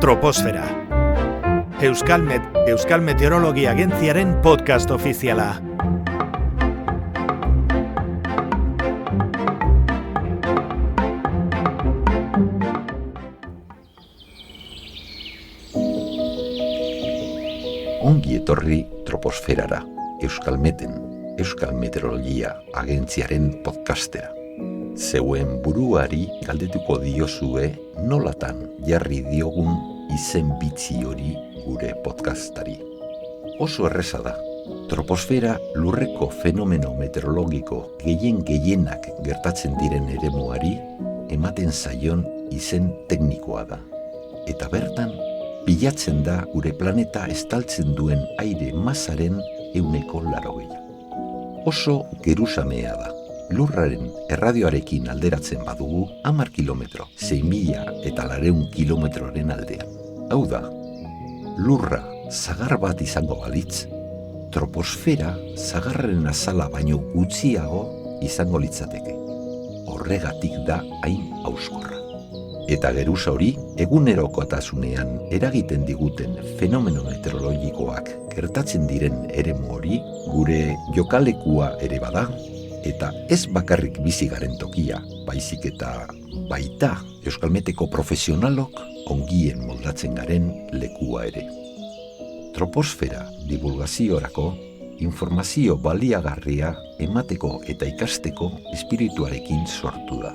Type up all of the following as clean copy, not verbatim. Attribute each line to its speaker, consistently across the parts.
Speaker 1: Troposfera. Euskal Meteorologia Agentziaren podcast ofiziala.
Speaker 2: Ongi etorri Troposferara, Euskalmeten, Euskal Meteorologia Agentziaren podcastera. Zeuen buruari galdetuko diozue nolatan jarri diogun izen bitzi hori gure podcastari. Oso erreza da. Troposfera lurreko fenomeno meteorologiko gehienak gertatzen diren eremuari ematen zaion izen teknikoa da. Eta bertan, bilatzen da gure planeta estaltzen duen aire masaren 80%. Oso gerusamea da. Lurraren erradioarekin alderatzen badugu 10 kilometro, 6.900 kilometroren aldean. Hau da, lurra zagar bat izango balitz, troposfera zagarren azala baino gutxiago izango litzateke. Horregatik da hain hauskorra. Eta geruza hori, egunerokotasunean eragiten diguten fenomeno meteorologikoak gertatzen diren eremu hori, gure jokalekua ere bada, eta ez bakarrik bizi garen tokia, baizik eta baita euskalmeteko profesionalok ongien moldatzen garen lekua ere. Troposfera divulgaziorako informazio baliagarria emateko eta ikasteko espirituarekin sortu da.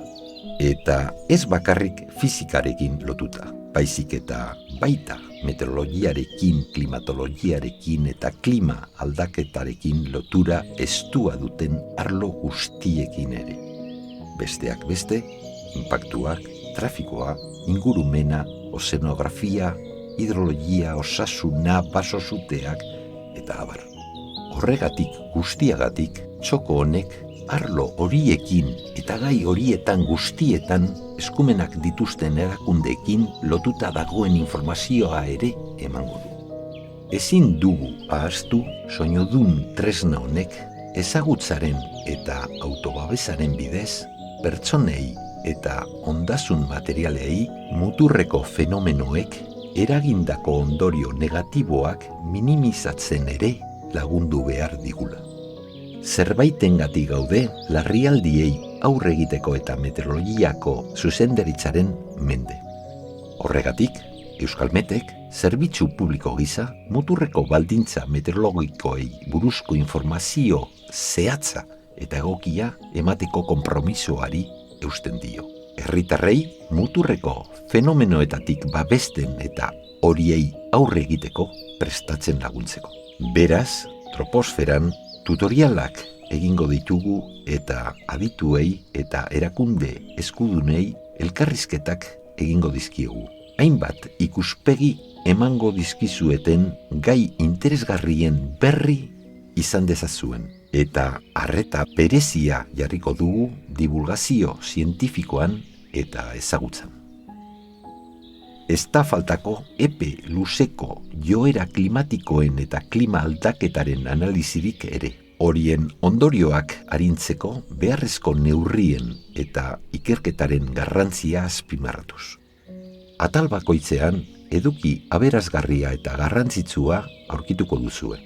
Speaker 2: Eta ez bakarrik fizikarekin lotuta, baizik eta baita meteorologiarekin, klimatologiarekin eta klima aldaketarekin lotura estua duten arlo guztiekin ere. Besteak beste, inpaktuak, trafikoa, ingurumena, ozeanografia, hidrologia, osasuna, basosuteak eta abar. Horregatik guztiagatik txoko honek arlo horiekin eta gai horietan guztietan eskumenak dituzten erakundeekin lotuta dagoen informazioa ere emango du. Ezin dugu ahaztu soinudun tresna honek ezagutzaren eta autobabesaren bidez pertsonei eta ondasun materialei muturreko fenomenoek eragindako ondorio negatiboak minimizatzen ere lagundu behar digula. Zerbaitengatik gaude larrialdiei aurre egiteko eta meteorologiako zuzendaritzaren mende. Horregatik, Euskalmetek zerbitzu publiko gisa muturreko baldintza meteorologikoei buruzko informazio zehatza eta egokia emateko konpromisoari eusten dio. Herritarrei muturreko fenomenoetatik babesten eta horiei aurre egiteko prestatzen laguntzeko. Beraz, troposferan tutorialak egingo ditugu eta adituei eta erakunde eskudunei elkarrizketak egingo dizkiegu. Hainbat ikuspegi emango dizkizueten gai interesgarrien berri izan dezazuen. Eta arreta berezia jarriko dugu divulgazio zientifikoan eta ezagutzan. Ez da faltako epe luzeko joera klimatikoen eta klima aldaketaren analizirik ere. Horien ondorioak arintzeko beharrezko neurrien eta ikerketaren garrantzia azpimarratuz. Atal bakoitzean eduki aberasgarria eta garrantzitsua aurkituko duzue.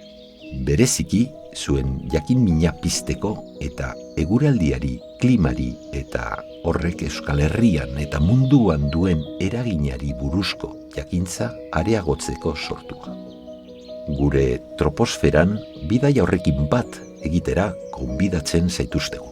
Speaker 2: Bereziki zuen jakinmina pizteko eta eguraldiari, klimari eta horrek Euskal Herrian eta munduan duen eraginari buruzko jakintza areagotzeko sortuko. Gure troposferan bidaia horrekin bat egitera gonbidatzen zaituztegu.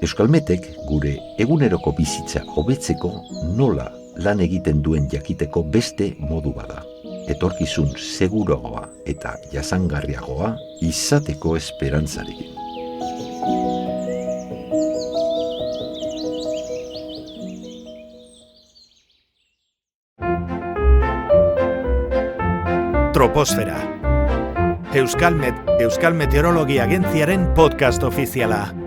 Speaker 2: Euskalmetek gure eguneroko bizitza hobetzeko nola lan egiten duen jakiteko beste modu bada. Etorkizun seguroagoa eta jasangarriagoa izateko esperantzarekin.
Speaker 1: Troposfera. Euskal Meteorologia Agentziaren podcast ofiziala.